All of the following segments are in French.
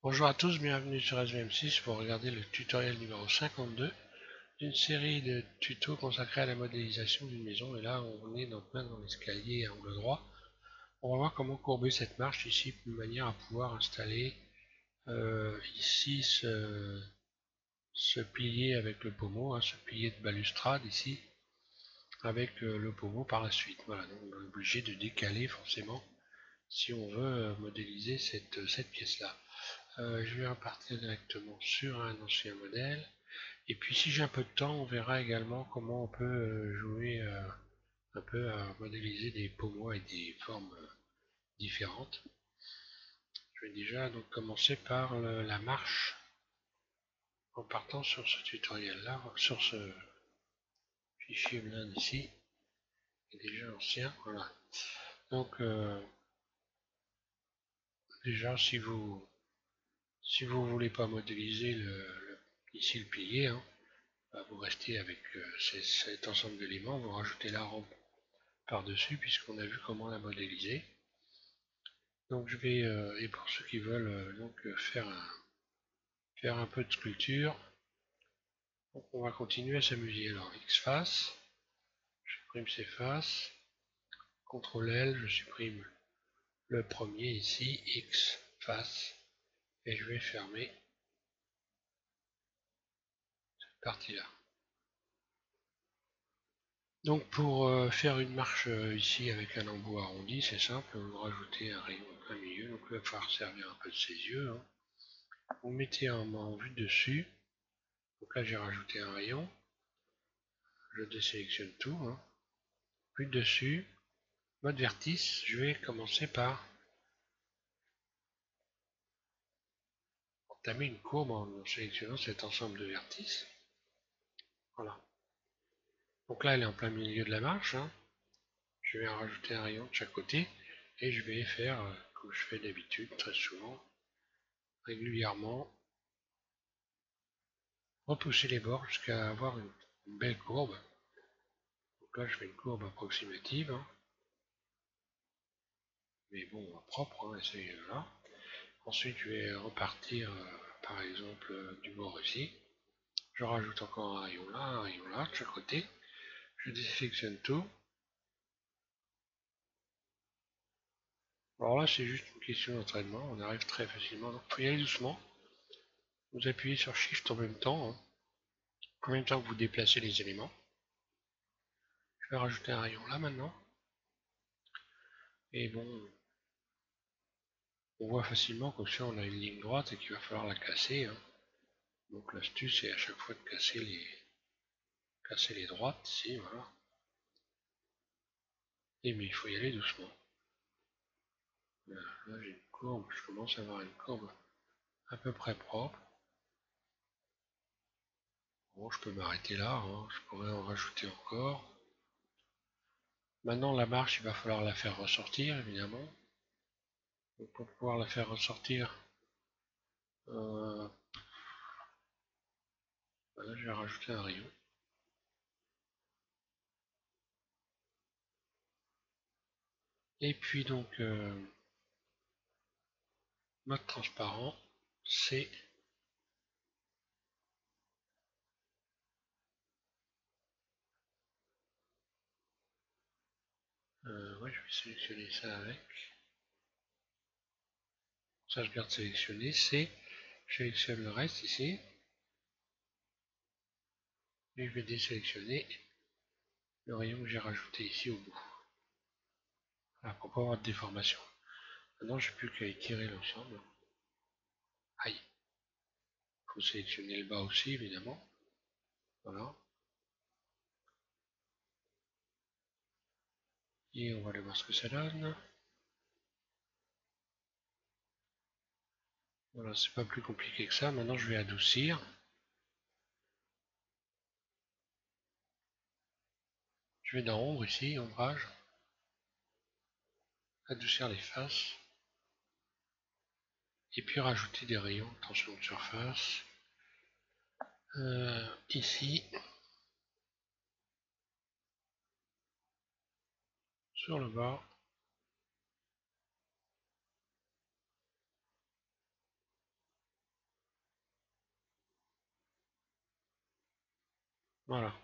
Bonjour à tous, bienvenue sur SVM6 pour regarder le tutoriel numéro 52 d'une série de tutos consacrés à la modélisation d'une maison. Et là, on est plein dans l'escalier à angle droit. On va voir comment courber cette marche ici de manière à pouvoir installer ici ce pilier avec le pommeau, ce pilier de balustrade ici avec le pommeau par la suite. Voilà, donc on est obligé de décaler forcément si on veut modéliser cette pièce-là. Je vais repartir directement sur un ancien modèle. Et puis si j'ai un peu de temps, on verra également comment on peut jouer un peu à modéliser des pommeaux et des formes différentes. Je vais déjà donc commencer par la marche en partant sur ce tutoriel-là, sur ce fichier blind ici, qui est déjà ancien. Voilà. Donc déjà si vous voulez pas modéliser ici le pilier, bah, vous restez avec cet ensemble d'éléments, vous rajoutez la rampe par-dessus puisqu'on a vu comment la modéliser. Donc je vais, et pour ceux qui veulent faire un peu de sculpture, donc on va continuer à s'amuser. Alors X face, je supprime ces faces, CTRL L, je supprime le premier ici, X face, et je vais fermer cette partie-là. Donc pour faire une marche ici avec un embout arrondi, c'est simple, vous rajoutez un rayon en plein milieu, donc il va falloir servir un peu de ses yeux. Vous mettez en vue dessus, donc là j'ai rajouté un rayon, je désélectionne tout, vue dessus, mode vertice, je vais commencer par entamer une courbe en sélectionnant cet ensemble de vertices. Voilà. Donc là elle est en plein milieu de la marche, je vais en rajouter un rayon de chaque côté, et je vais faire, comme je fais d'habitude, très souvent, régulièrement, repousser les bords jusqu'à avoir une belle courbe. Donc là je fais une courbe approximative, mais bon, propre, et là. Ensuite je vais repartir par exemple du bord ici. Je rajoute encore un rayon là, de chaque côté. Je désélectionne tout. Alors là c'est juste une question d'entraînement, on arrive très facilement, donc il faut y aller doucement. Vous appuyez sur Shift en même temps que vous déplacez les éléments. Je vais rajouter un rayon là maintenant. Et bon, on voit facilement comme si on a une ligne droite et qu'il va falloir la casser. Donc l'astuce c'est à chaque fois de casser les droites ici, voilà. Et mais il faut y aller doucement. Là j'ai une courbe, je commence à avoir une courbe à peu près propre. Bon, je peux m'arrêter là, je pourrais en rajouter encore. Maintenant la marche, il va falloir la faire ressortir évidemment. Donc, pour pouvoir la faire ressortir, voilà, je vais rajouter un rayon. Et puis donc mode transparent, c'est ouais, je vais sélectionner ça avec. Ça je garde sélectionné, c'est je sélectionne le reste ici. Et je vais désélectionner le rayon que j'ai rajouté ici au bout. Voilà, pour pas avoir de déformation. Maintenant j'ai plus qu'à étirer l'ensemble. Aïe. Il faut sélectionner le bas aussi évidemment. Voilà. Et on va aller voir ce que ça donne. Voilà, c'est pas plus compliqué que ça. Maintenant je vais adoucir. Je vais dans ombre ici, ombrage. Adoucir les faces. Et puis rajouter des rayons, tension de surface. Ici. Sur le bas. Voilà.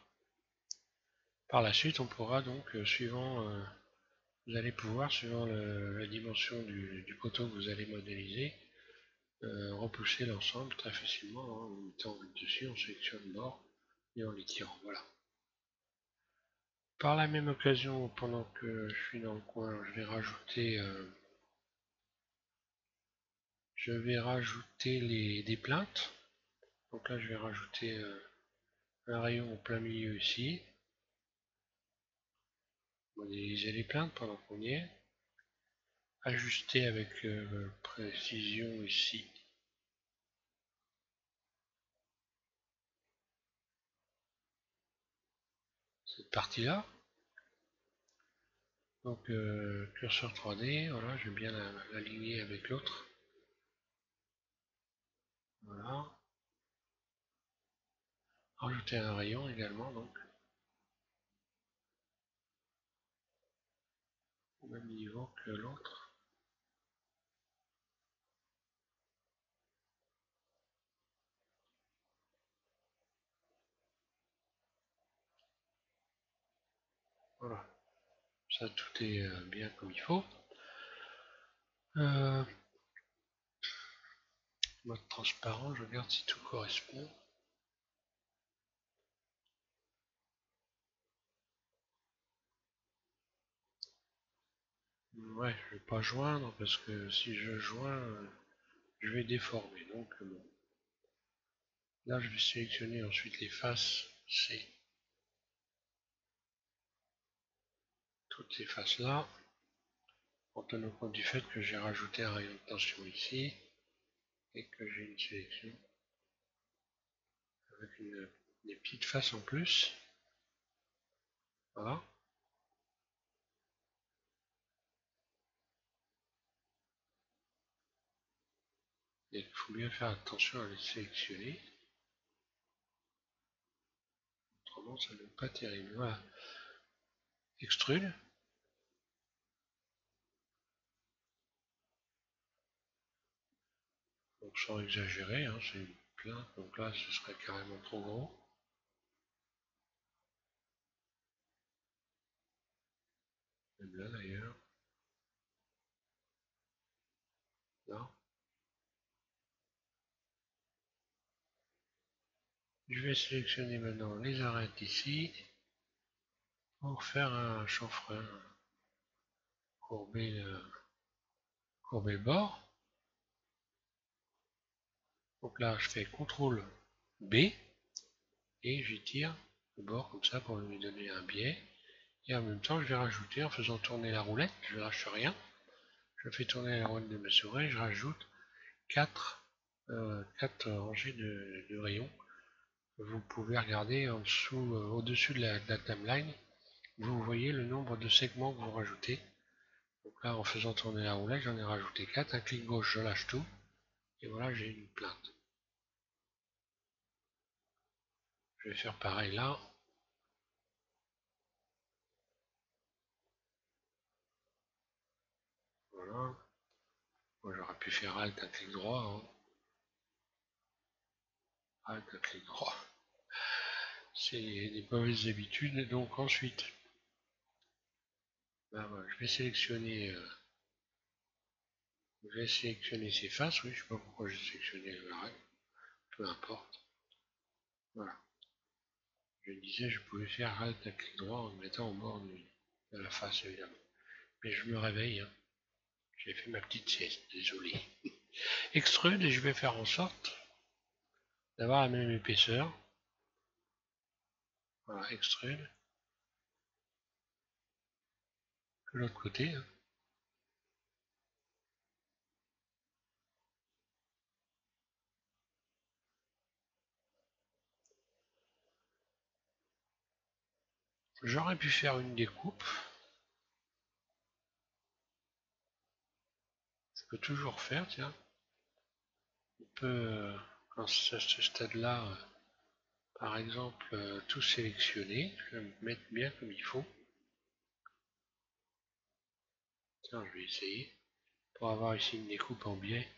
Par la suite, on pourra donc, vous allez pouvoir, suivant la dimension du poteau que vous allez modéliser, repousser l'ensemble très facilement, hein, en mettant dessus, on sélectionne bord et en l'étirant. Voilà. Par la même occasion, pendant que je suis dans le coin, je vais rajouter des plaintes. Donc là, je vais rajouter un rayon au plein milieu ici. Modéliser les plaintes pendant qu'on y est. Ajuster avec précision ici cette partie-là. Donc curseur 3D, voilà, je vais bien l'aligner avec l'autre. Voilà. Rajouter un rayon également, donc au même niveau que l'autre. Voilà. Ça, tout est bien comme il faut. Mode transparent, je regarde si tout correspond. Ouais, je vais pas joindre parce que si je joins, je vais déformer. Donc bon. Là, je vais sélectionner ensuite les faces. C'est toutes ces faces là. En tenant compte du fait que j'ai rajouté un rayon de tension ici et que j'ai une sélection avec des petites faces en plus. Voilà. Et il faut bien faire attention à les sélectionner. Autrement, ça ne donne pas terrible. Voilà. Extrude. Donc sans exagérer, hein, c'est une plainte. Donc là, ce serait carrément trop gros. Même là d'ailleurs. Là. Je vais sélectionner maintenant les arêtes ici pour faire un chanfrein courber le bord. Donc là, je fais CTRL B et j'étire le bord comme ça pour lui donner un biais. Et en même temps, je vais rajouter, en faisant tourner la roulette, je ne lâche rien, je fais tourner la roulette de ma souris, je rajoute 4 rangées de rayons. Vous pouvez regarder en dessous, au-dessus de la timeline, vous voyez le nombre de segments que vous rajoutez. Donc là, en faisant tourner la roulette, j'en ai rajouté 4. Un clic gauche, je lâche tout. Et voilà, j'ai une plainte. Je vais faire pareil là. Voilà. Moi, j'aurais pu faire Alt, un clic droit. Hein. Alt, un clic droit. C'est des mauvaises habitudes. Donc ensuite, ben, voilà, je vais sélectionner ces faces. Oui, je ne sais pas pourquoi j'ai sélectionné l'arrêt. Peu importe. Voilà. Je disais, je pouvais faire Alt, un clic droit en me mettant au bord de la face, évidemment. Mais je me réveille. Hein. J'ai fait ma petite sieste, désolé. Extrude et je vais faire en sorte d'avoir la même épaisseur. Voilà, extrude. Que l'autre côté. Hein. J'aurais pu faire une découpe. Je peux toujours faire, tiens. On peut, à ce stade-là, par exemple, tout sélectionner. Je vais me mettre bien comme il faut. Tiens, je vais essayer. Pour avoir ici une découpe en biais,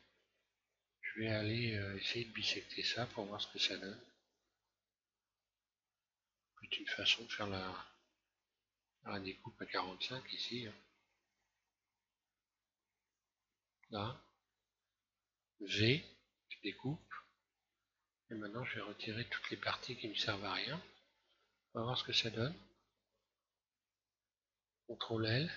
je vais aller essayer de bisecter ça pour voir ce que ça donne. C'est une façon de faire la découpe à 45 ici. Là, V, je découpe. Et maintenant, je vais retirer toutes les parties qui ne me servent à rien. On va voir ce que ça donne. CTRL L.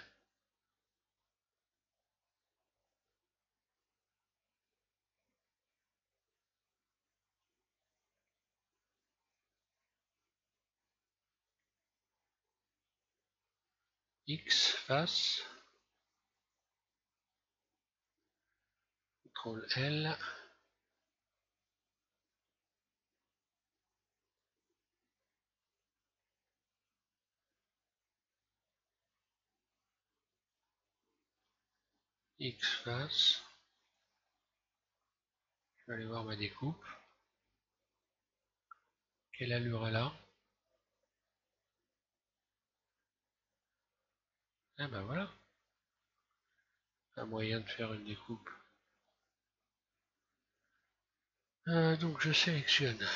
X, face. CTRL L. X, face. Je vais aller voir ma découpe. Quelle allure elle a? Ah ben voilà. Un moyen de faire une découpe. Donc je sélectionne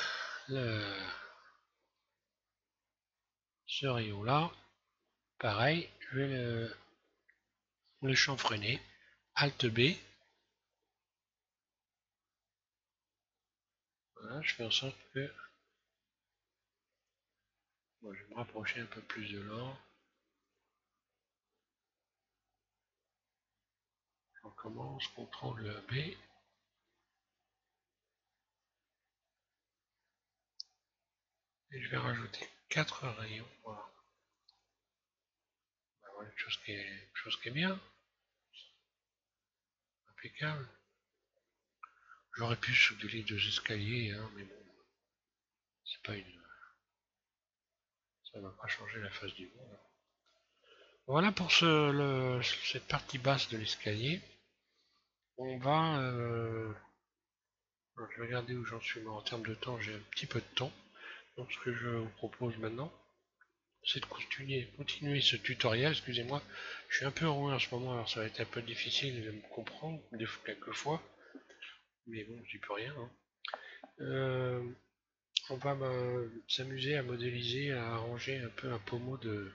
ce rayon là. Pareil, je vais le chanfreiner. Alt B. Voilà, je fais en sorte que... Bon, je vais me rapprocher un peu plus de l'or. On commence, CTRL B. Et je vais rajouter 4 rayons. Voilà. Ben, voilà une chose qui est bien. Impeccable. J'aurais pu souder les deux escaliers, hein, mais bon, c'est pas une... ça va pas changer la face du monde. Voilà pour cette partie basse de l'escalier. On va... je vais regarder où j'en suis. En termes de temps, j'ai un petit peu de temps. Donc ce que je vous propose maintenant, c'est de continuer ce tutoriel. Excusez-moi, je suis un peu enroué en ce moment, alors ça va être un peu difficile de me comprendre, quelques fois. Mais bon, j'y peux rien. Hein. On va s'amuser à modéliser, à arranger un peu un pommeau de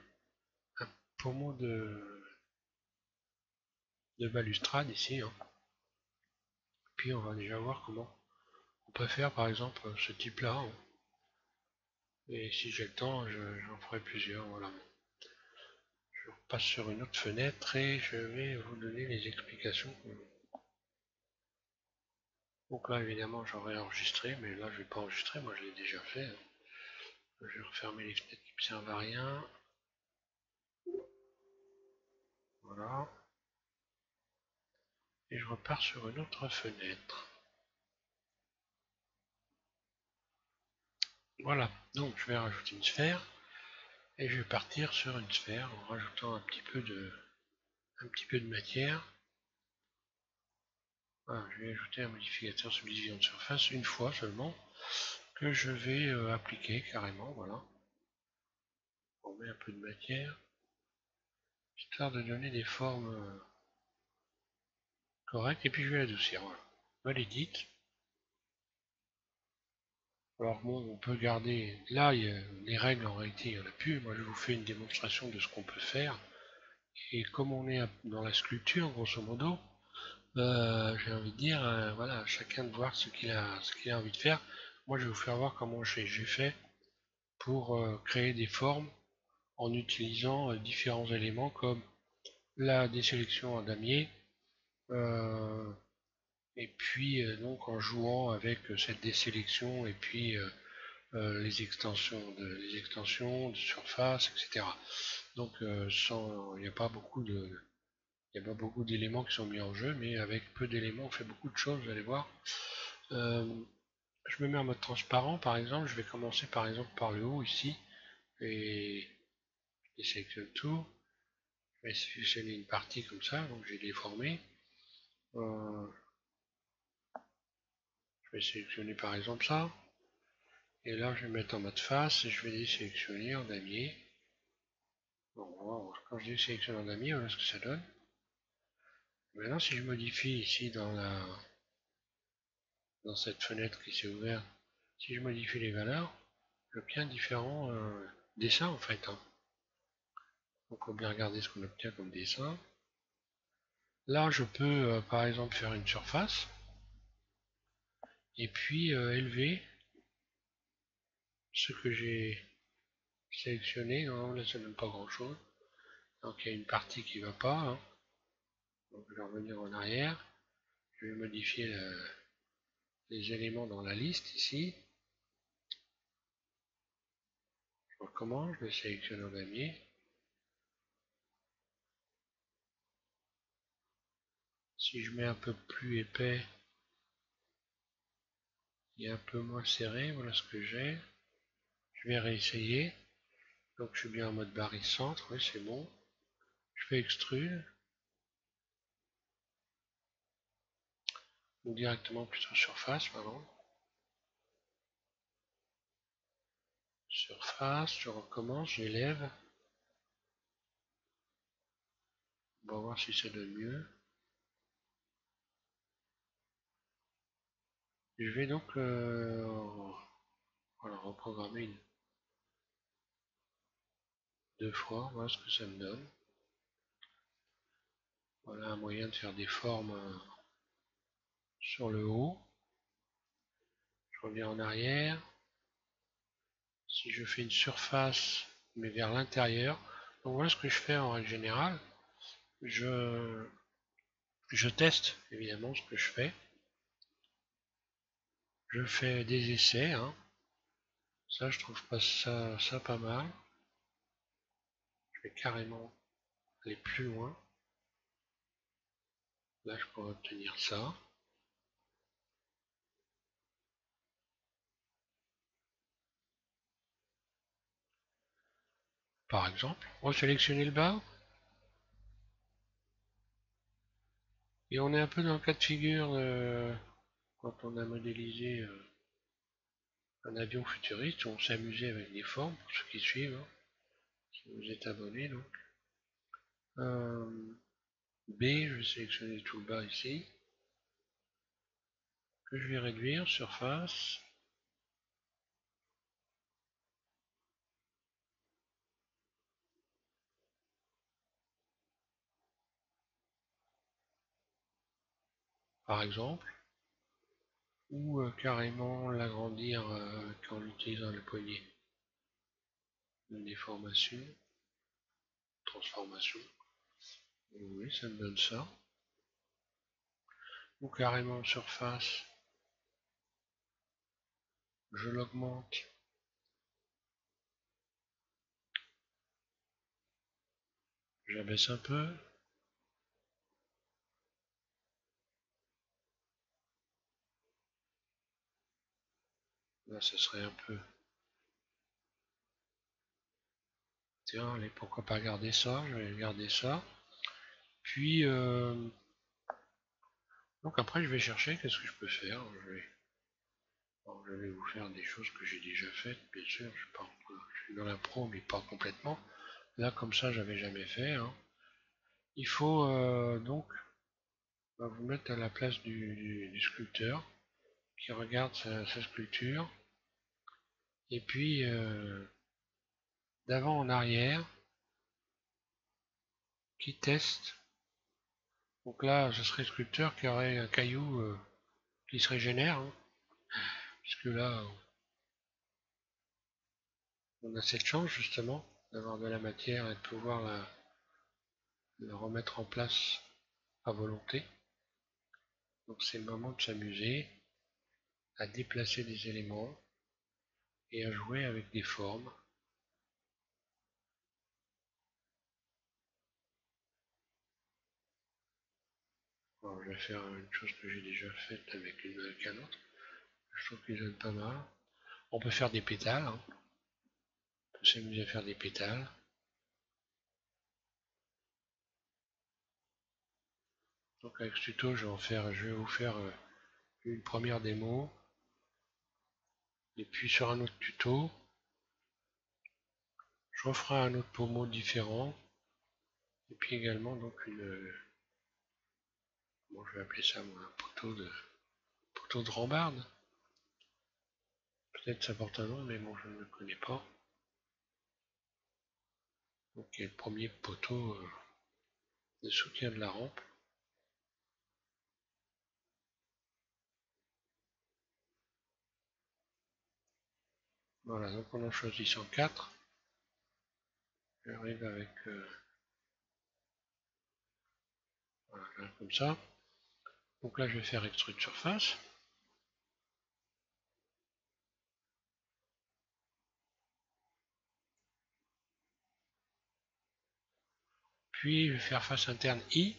balustrade ici. Hein. Puis on va déjà voir comment on peut faire par exemple ce type là. Hein. Et si j'ai le temps, j'en ferai plusieurs. Voilà. Je repasse sur une autre fenêtre et je vais vous donner les explications. Donc là évidemment j'aurais enregistré, mais là je vais pas enregistrer, moi je l'ai déjà fait. Hein. Je vais refermer les fenêtres qui ne servent à rien. Voilà. Et je repars sur une autre fenêtre. Voilà, donc je vais rajouter une sphère et je vais partir sur une sphère en rajoutant un petit peu de matière. Voilà, je vais ajouter un modificateur subdivision de surface une fois seulement que je vais appliquer carrément. Voilà, on met un peu de matière histoire de donner des formes correctes et puis je vais l'adoucir. Voilà, on l'édit. Alors bon, on peut garder, là les règles en réalité il n'y en a plus, moi je vous fais une démonstration de ce qu'on peut faire, et comme on est dans la sculpture grosso modo, j'ai envie de dire, voilà, chacun de voir ce qu'il a envie de faire. Moi je vais vous faire voir comment j'ai fait pour créer des formes en utilisant différents éléments comme la désélection en damier, et puis donc en jouant avec cette désélection et puis les extensions de surface, etc. Donc il n'y a pas beaucoup d'éléments qui sont mis en jeu, mais avec peu d'éléments, on fait beaucoup de choses, vous allez voir. Je me mets en mode transparent, par exemple. Je vais commencer par exemple par le haut ici, et je sélectionne tout. Je vais sélectionner une partie comme ça, donc j'ai déformé. Je vais sélectionner par exemple ça. Et là, je vais mettre en mode face et je vais désélectionner en damier. Bon, quand je désélectionne en damier, voilà ce que ça donne. Maintenant, si je modifie ici dans cette fenêtre qui s'est ouverte, si je modifie les valeurs, j'obtiens différents dessin en fait, hein. Donc on va bien regarder ce qu'on obtient comme dessin. Là je peux par exemple faire une surface et puis élever ce que j'ai sélectionné. Non, là ça donne pas grand chose. Donc il y a une partie qui va pas, hein. Donc je vais revenir en arrière. Je vais modifier les éléments dans la liste ici. Je recommence, je le sélectionne en damier. Si je mets un peu plus épais et un peu moins serré, voilà ce que j'ai. Je vais réessayer. Donc je suis bien en mode barycentre, oui c'est bon. Je fais extrude. Ou directement plutôt surface, pardon. Surface, je recommence, j'élève. On va voir si ça donne mieux. Je vais donc voilà, reprogrammer deux fois, voir ce que ça me donne. Voilà un moyen de faire des formes sur le haut. Je reviens en arrière. Si je fais une surface, mais vers l'intérieur, donc voilà ce que je fais en règle générale. Je teste évidemment ce que je fais. Je fais des essais, hein. Ça, je trouve pas ça pas mal. Je vais carrément aller plus loin. Là, je pourrais obtenir ça. Par exemple, resélectionner le bas. Et on est un peu dans le cas de figure quand on a modélisé un avion futuriste, on s'est amusé avec des formes, pour ceux qui suivent, hein, si vous êtes abonné donc. B, je vais sélectionner tout le bas ici, que je vais réduire, surface. Par exemple, ou carrément l'agrandir en utilisant le poignet de déformation, transformation. Oui, ça me donne ça. Ou carrément surface, je l'augmente. J'abaisse un peu. Là, ce serait un peu. Tiens, allez, pourquoi pas garder ça? Je vais garder ça. Puis, donc après, je vais chercher qu'est-ce que je peux faire. Je vais vous faire des choses que j'ai déjà faites, bien sûr. Je suis dans la pro, mais pas complètement. Là, comme ça, j'avais jamais fait, hein. Il faut donc vous mettre à la place du sculpteur qui regarde sa sculpture. Et puis, d'avant en arrière, qui teste. Donc là, ce serait le sculpteur qui aurait un caillou qui se régénère, hein, puisque là, on a cette chance justement d'avoir de la matière et de pouvoir la remettre en place à volonté. Donc c'est le moment de s'amuser à déplacer des éléments et à jouer avec des formes. Alors je vais faire une chose que j'ai déjà faite avec un autre. Je trouve qu'ils donnent pas mal. On peut faire des pétales, hein. On peut s'amuser à faire des pétales. Donc avec ce tuto, je vais vous faire une première démo. Et puis sur un autre tuto, je referai un autre pommeau différent. Et puis également donc bon, je vais appeler ça moi, un poteau de rambarde. Peut-être ça porte un nom, mais bon, je ne le connais pas. Donc il y a le premier poteau de soutien de la rampe. Voilà, donc on en choisit 104. J'arrive avec voilà, comme ça. Donc là je vais faire extrude surface. Puis je vais faire face interne I,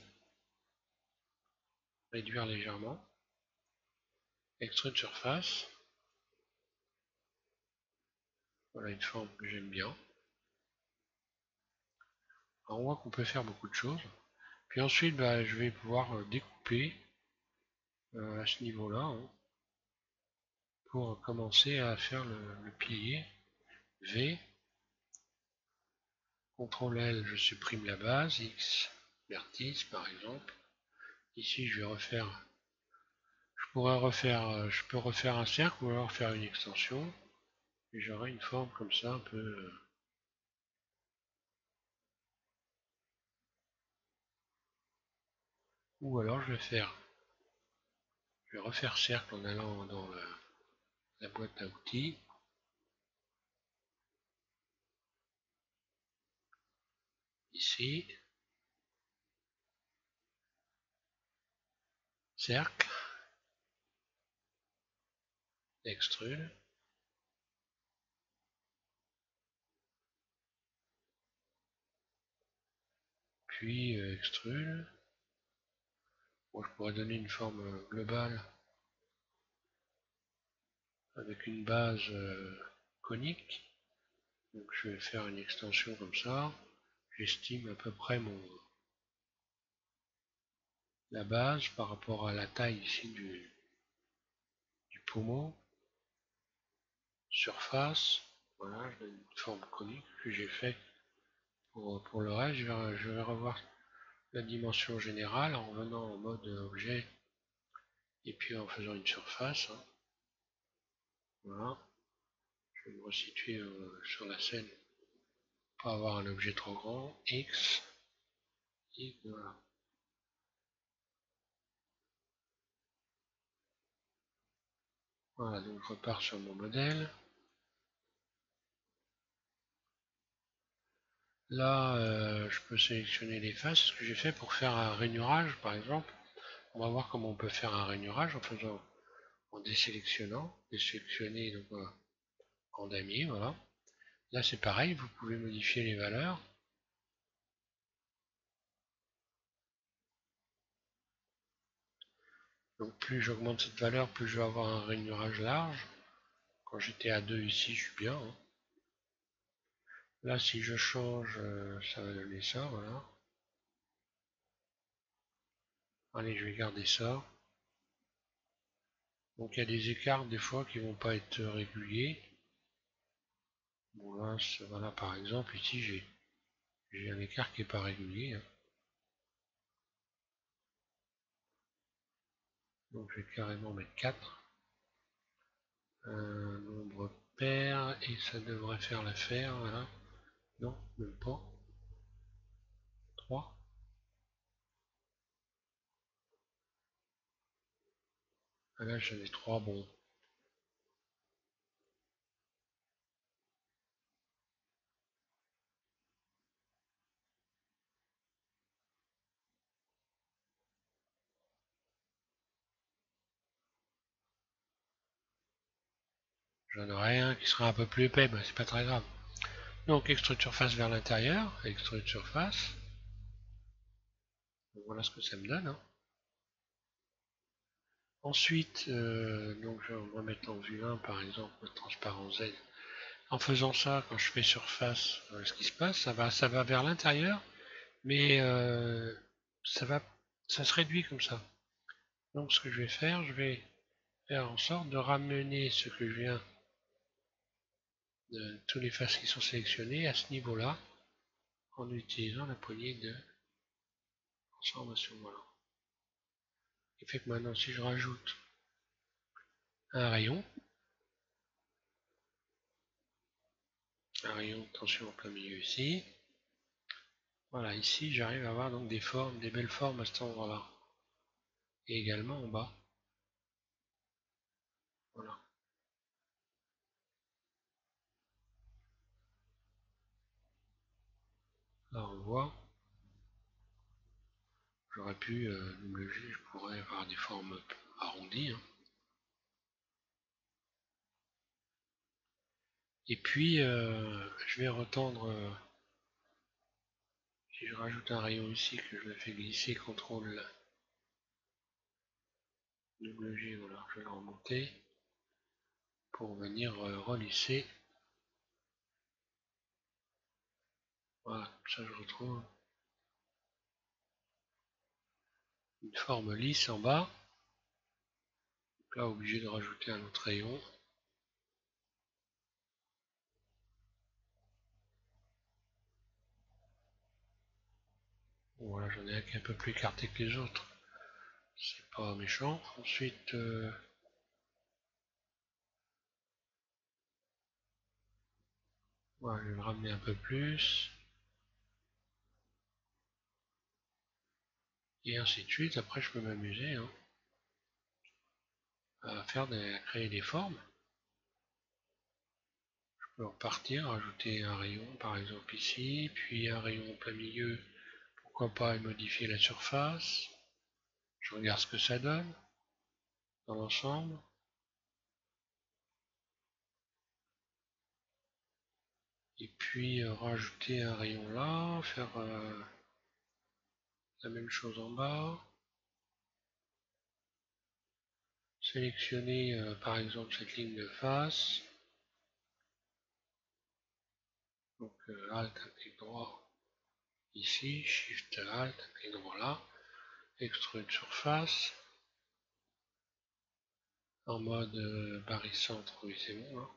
réduire légèrement. Extrude surface. Voilà une forme que j'aime bien. Alors, on voit qu'on peut faire beaucoup de choses. Puis ensuite, je vais pouvoir découper à ce niveau-là hein, pour commencer à faire le pilier. V, CTRL L, je supprime la base, X, vertice par exemple. Ici, je vais refaire, je peux refaire un cercle ou alors faire une extension. Et j'aurai une forme comme ça, un peu. Ou alors je vais refaire cercle en allant dans la boîte à outils. Ici, cercle, extrude. Puis extrude. Bon, je pourrais donner une forme globale avec une base conique. Donc je vais faire une extension comme ça. J'estime à peu près la base par rapport à la taille ici du pommeau. Surface. Voilà, je donne une forme conique que j'ai fait pour le reste. Je vais revoir la dimension générale en revenant en mode objet et puis en faisant une surface. Hein. Voilà. Je vais me resituer sur la scène pour pas avoir un objet trop grand. X. X, voilà. Voilà, donc je repars sur mon modèle. Là, je peux sélectionner les faces. Ce que j'ai fait pour faire un rainurage, par exemple. On va voir comment on peut faire un rainurage en désélectionner donc en damier, voilà. Là, c'est pareil, vous pouvez modifier les valeurs. Donc plus j'augmente cette valeur, plus je vais avoir un rainurage large. Quand j'étais à 2 ici, je suis bien. Hein. Là, si je change, ça va donner ça, voilà. Allez, je vais garder ça. Donc il y a des écarts des fois qui vont pas être réguliers. Bon là, voilà par exemple, ici j'ai un écart qui n'est pas régulier. Hein. Donc je vais carrément mettre 4. Un nombre pair et ça devrait faire l'affaire, voilà. Non, même pas. 3. Ah là j'en ai 3, bon. J'en aurai un qui sera un peu plus épais, mais c'est pas très grave. Donc extrude surface vers l'intérieur, extrude surface. Donc, voilà ce que ça me donne. Hein. Ensuite, donc je vais remettre en vue 1 par exemple, le transparent Z. En faisant ça, quand je fais surface, ce qui se passe, ça va vers l'intérieur, mais ça se réduit comme ça. Donc ce que je vais faire, je vais faire en sorte de ramener ce que je viens de tous les faces qui sont sélectionnées à ce niveau-là, en utilisant la poignée de transformation. Voilà. Ce qui fait que maintenant, si je rajoute un rayon de tension en plein milieu ici, Voilà, ici j'arrive à avoir donc des formes, des belles formes à cet endroit-là. Et également en bas. Voilà. Là on voit. J'aurais pu double G, je pourrais avoir des formes arrondies. Hein. Et puis je vais retendre, si je rajoute un rayon ici que je le fais glisser, CTRL double G, voilà, je vais le remonter pour venir relisser. Voilà, comme ça je retrouve une forme lisse en bas. Donc là obligé de rajouter un autre rayon. Bon, voilà, j'en ai un qui est un peu plus écarté que les autres. C'est pas méchant. Ensuite, voilà, je vais le ramener un peu plus. Et ainsi de suite. Après, je peux m'amuser hein, à créer des formes. Je peux repartir, rajouter un rayon par exemple ici, puis un rayon en plein milieu. Pourquoi pas modifier la surface. Je regarde ce que ça donne dans l'ensemble. Et puis rajouter un rayon là, faire la même chose en bas. Sélectionner par exemple cette ligne de face. Donc Alt, clic droit ici, Shift Alt, clic droit là, extrude surface, en mode barycentre, oui c'est bon, hein,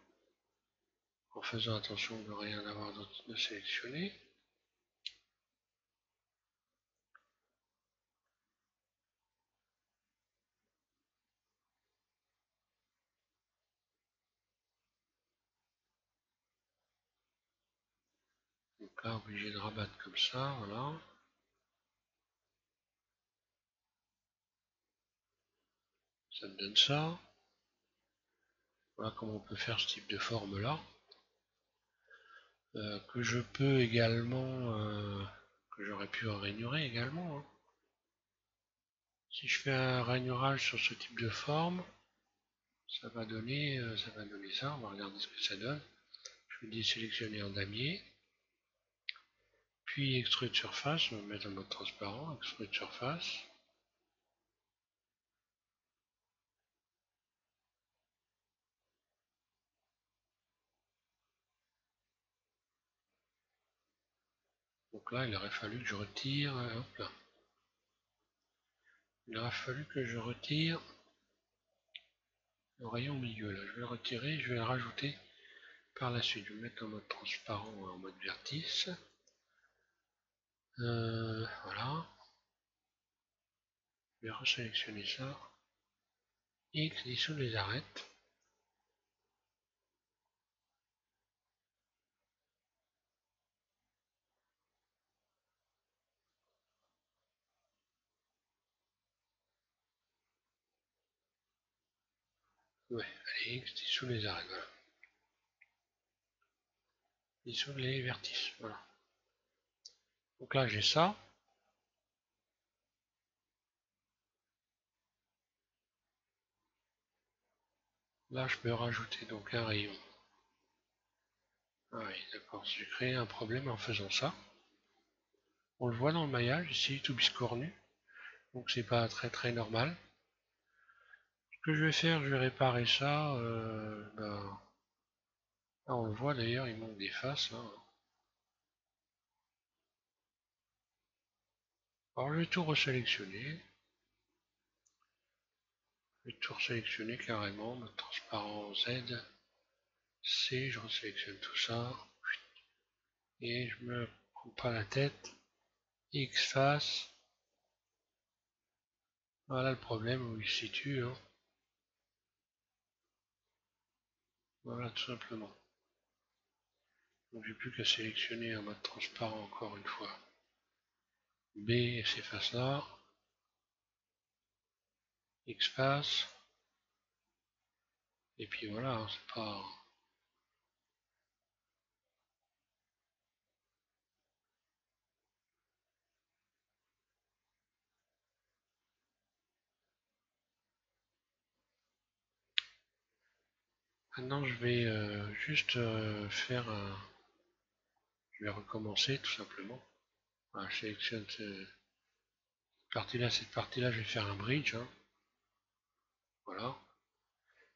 en faisant attention de rien avoir d'autre de sélectionner. Donc là, obligé de rabattre comme ça, voilà. Ça me donne ça. Voilà comment on peut faire ce type de forme là. Que je peux également, que j'aurais pu rainurer également. Hein. Si je fais un rainurage sur ce type de forme, ça va donner ça. On va regarder ce que ça donne. Je vais désélectionner en damier. Puis extrude surface, je vais me mettre en mode transparent, extrude surface. Donc là, il aurait fallu que je retire, hop là. Il aurait fallu que je retire le rayon milieu là. Je vais le retirer, je vais le rajouter par la suite. Je vais me mettre en mode transparent, en mode vertice. Voilà. Je vais resélectionner ça. X dissout les arêtes. Ouais, allez, X dissout les arêtes, voilà. Dissout les vertices, voilà. Donc là j'ai ça. Là je peux rajouter donc un rayon. Ah oui, d'accord, j'ai créé un problème en faisant ça. On le voit dans le maillage, ici, tout biscornu. Donc c'est pas très normal. Ce que je vais faire, je vais réparer ça. Là, on le voit d'ailleurs, il manque des faces. Hein. Alors je vais tout resélectionner. Je vais tout resélectionner carrément. Mode transparent Z. C, je resélectionne tout ça. Et je me prends pas la tête. X face. Voilà le problème où il se situe. Hein. Voilà tout simplement. Donc j'ai plus qu'à sélectionner en mode transparent encore une fois. B et ces faces-là. X face. Et puis voilà, hein, c'est pas... Maintenant, je vais juste faire un... Je vais recommencer tout simplement. Voilà, je sélectionne cette partie-là, je vais faire un bridge. Hein. Voilà.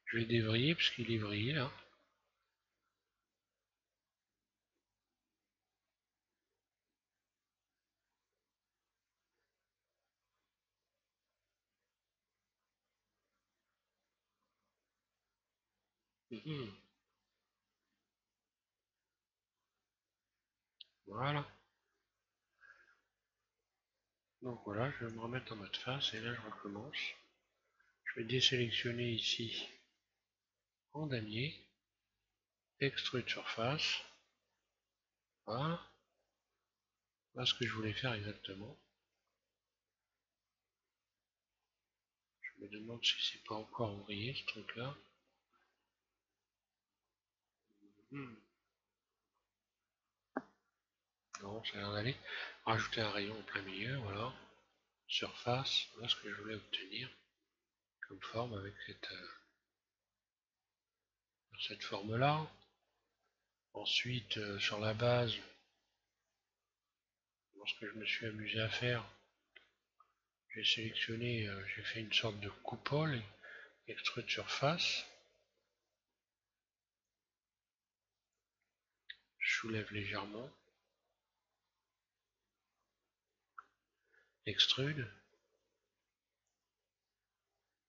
Je vais dévriller parce qu'il est vrillé là. Mhm. Voilà. Donc voilà, je vais me remettre en mode face et là je recommence. Je vais désélectionner ici en damier, extrude surface. Voilà. Voilà ce que je voulais faire exactement. Je me demande si c'est pas encore ouvrier ce truc là. Non, ça a l'air d'aller. Rajouter un rayon en plein milieu, voilà. Surface, voilà ce que je voulais obtenir comme forme avec cette forme-là. Ensuite, sur la base, ce que je me suis amusé à faire, j'ai sélectionné, j'ai fait une sorte de coupole, extrude surface. Je soulève légèrement. Extrude.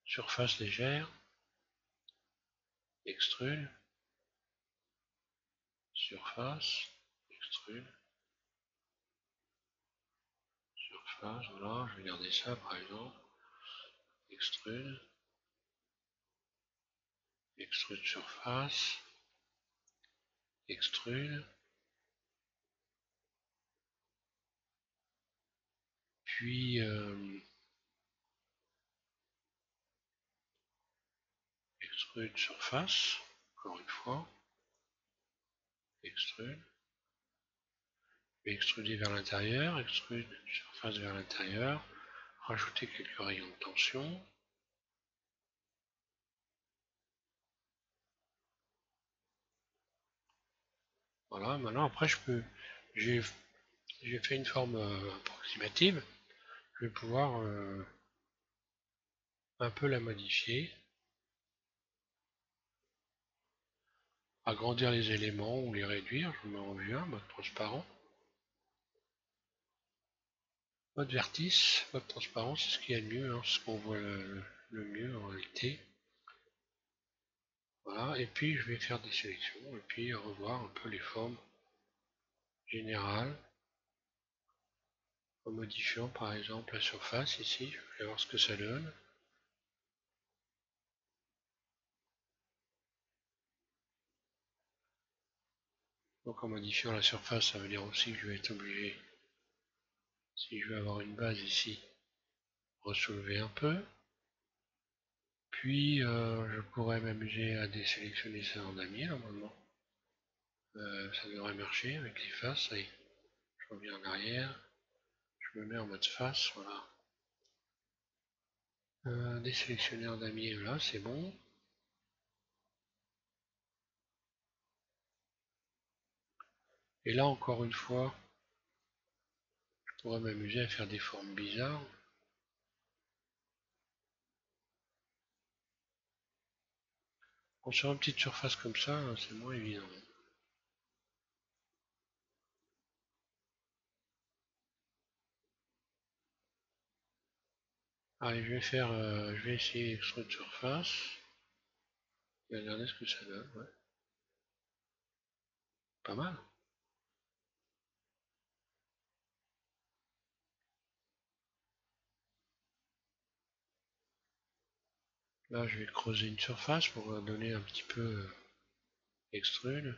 Surface légère. Extrude. Surface. Extrude. Surface, voilà, je vais garder ça par exemple. Extrude. Extrude surface. Extrude. Puis extrude surface, encore une fois. Extrude. Extruder vers l'intérieur, extrude surface vers l'intérieur, rajouter quelques rayons de tension. Voilà, maintenant après j'ai fait une forme approximative, je vais pouvoir un peu la modifier, agrandir les éléments ou les réduire, je mets en vue 1, mode transparent. Mode vertice, mode transparent, c'est ce qu'il y a de mieux, hein, c'est ce qu'on voit le mieux en réalité. Voilà, et puis je vais faire des sélections, et puis revoir un peu les formes générales, en modifiant par exemple la surface ici, je vais voir ce que ça donne. Donc en modifiant la surface, ça veut dire aussi que je vais être obligé, si je veux avoir une base ici, ressoulever un peu. Puis je pourrais m'amuser à désélectionner ça en damier normalement. Ça devrait marcher avec les faces, ça y est. Je reviens en arrière, je me mets en mode face, voilà. Désélectionner en damier, là c'est bon. Et là encore une fois, je pourrais m'amuser à faire des formes bizarres. Bon, sur une petite surface comme ça, c'est moins évident. Allez, je vais essayer extrude surface. Et regarder ce que ça donne, ouais. Pas mal. Là, je vais creuser une surface pour donner un petit peu extrude.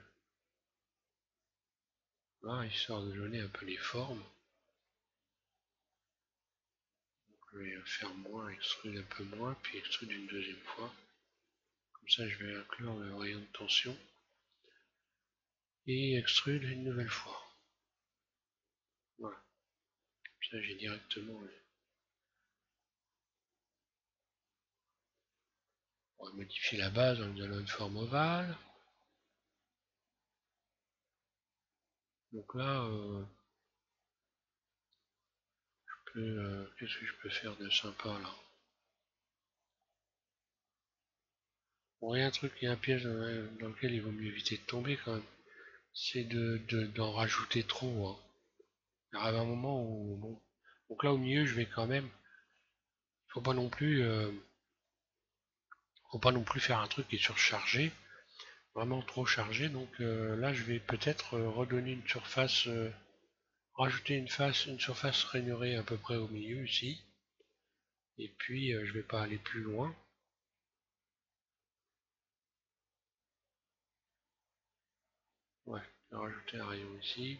Là, histoire de donner un peu les formes. Je vais faire moins, extrude un peu moins, puis extrude une deuxième fois. Comme ça, je vais inclure le rayon de tension et extrude une nouvelle fois. Voilà. Comme ça, j'ai directement. On va modifier la base en lui donnant une forme ovale. Donc là, qu'est-ce que je peux faire de sympa là? Bon, il y a un truc, il y a un piège dans lequel il vaut mieux éviter de tomber quand même. C'est d'en rajouter trop, hein. Il arrive un moment où, bon. Donc là, au milieu, je vais quand même. Faut pas non plus, faut pas non plus faire un truc qui est surchargé, vraiment trop chargé. Donc là, je vais peut-être redonner une surface, rajouter une surface rainurée à peu près au milieu ici. Et puis, je vais pas aller plus loin. Ouais, je vais rajouter un rayon ici.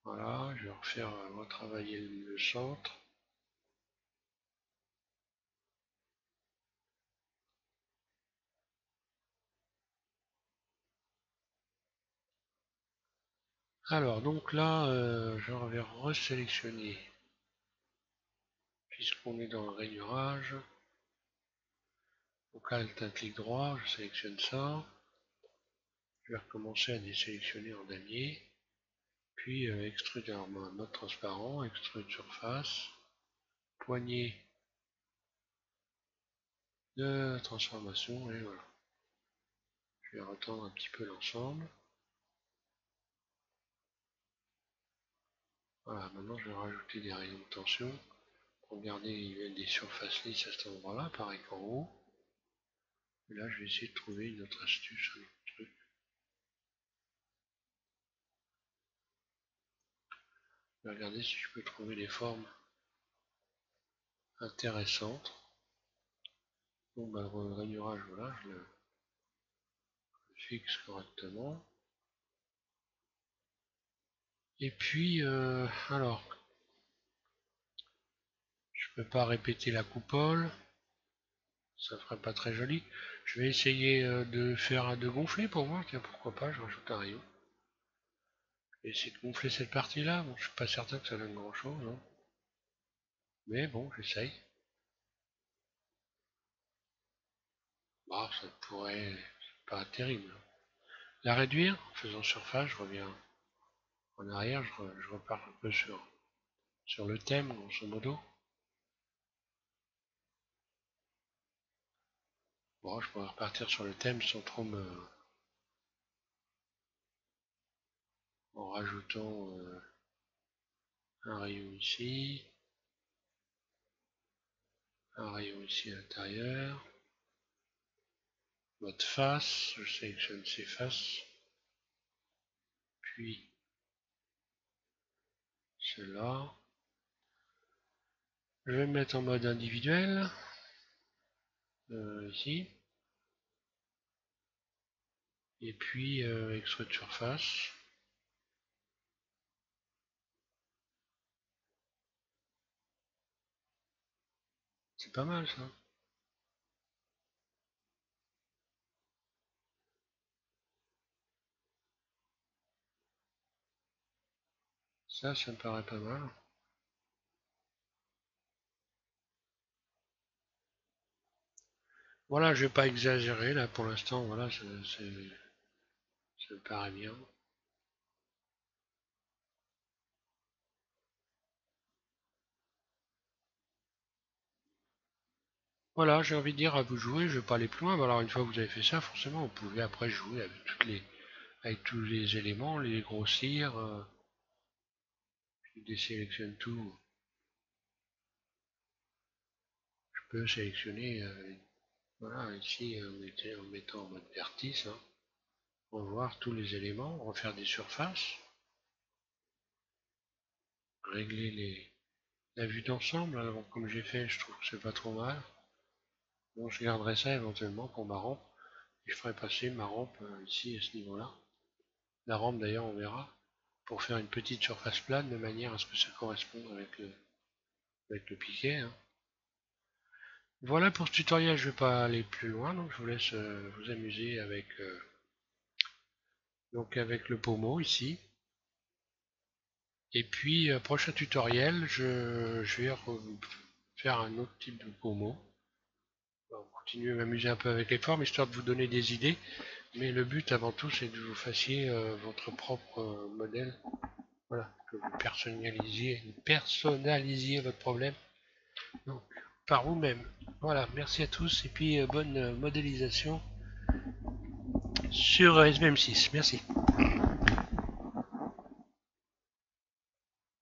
Voilà, je vais refaire retravailler le centre. Alors, donc là, je vais resélectionner, puisqu'on est dans le rainurage. Donc là, un clic droit, je sélectionne ça. Je vais recommencer à désélectionner en damier. Puis extrude en mode transparent, extrude surface, poignée de transformation, et voilà. Je vais retendre un petit peu l'ensemble. Voilà, maintenant je vais rajouter des rayons de tension pour garder des surfaces lisses à cet endroit-là, pareil qu'en haut. Et là, je vais essayer de trouver une autre astuce, un autre truc. Je vais regarder si je peux trouver des formes intéressantes. Bon, bah, le rainurage, voilà, je le fixe correctement. Et puis, alors, je peux pas répéter la coupole, ça ferait pas très joli. Je vais essayer de gonfler pour voir, tiens, pourquoi pas, je rajoute un rayon. Je vais essayer de gonfler cette partie-là, bon, je suis pas certain que ça donne grand-chose, hein. Mais bon, j'essaye. Bah, ça pourrait, c'est pas terrible. La réduire, en faisant surface, je reviens en arrière, je repars un peu sur le thème, grosso modo. Bon, je pourrais repartir sur le thème sans trop me... en rajoutant un rayon ici, un rayon ici à l'intérieur, mode face, je sélectionne ces faces, puis cela. Je vais me mettre en mode individuel, ici, et puis extrude surface. C'est pas mal ça. Ça me paraît pas mal. Voilà, je vais pas exagérer là pour l'instant, voilà, ça me paraît bien. Voilà, j'ai envie de dire à vous jouer, je vais pas aller plus loin. Alors une fois que vous avez fait ça, forcément, vous pouvez après jouer avec tous les éléments, les grossir, je désélectionne tout. Je peux sélectionner, voilà, ici en mettant en mode vertice, hein, revoir tous les éléments, refaire des surfaces, régler la vue d'ensemble. Alors comme j'ai fait, je trouve que c'est pas trop mal. Bon, je garderai ça éventuellement pour ma rampe. Je ferai passer ma rampe ici à ce niveau-là. La rampe d'ailleurs, on verra, pour faire une petite surface plane de manière à ce que ça corresponde avec avec le piquet. Hein. Voilà pour ce tutoriel, je ne vais pas aller plus loin, donc je vous laisse vous amuser avec, avec le pommeau ici. Et puis prochain tutoriel, je vais faire un autre type de pommeau. On va continuer à m'amuser un peu avec les formes, histoire de vous donner des idées. Mais le but avant tout, c'est que vous fassiez votre propre modèle. Voilà, que vous personnalisiez votre problème. Donc, par vous-même. Voilà, merci à tous et puis bonne modélisation sur SVM6. Merci.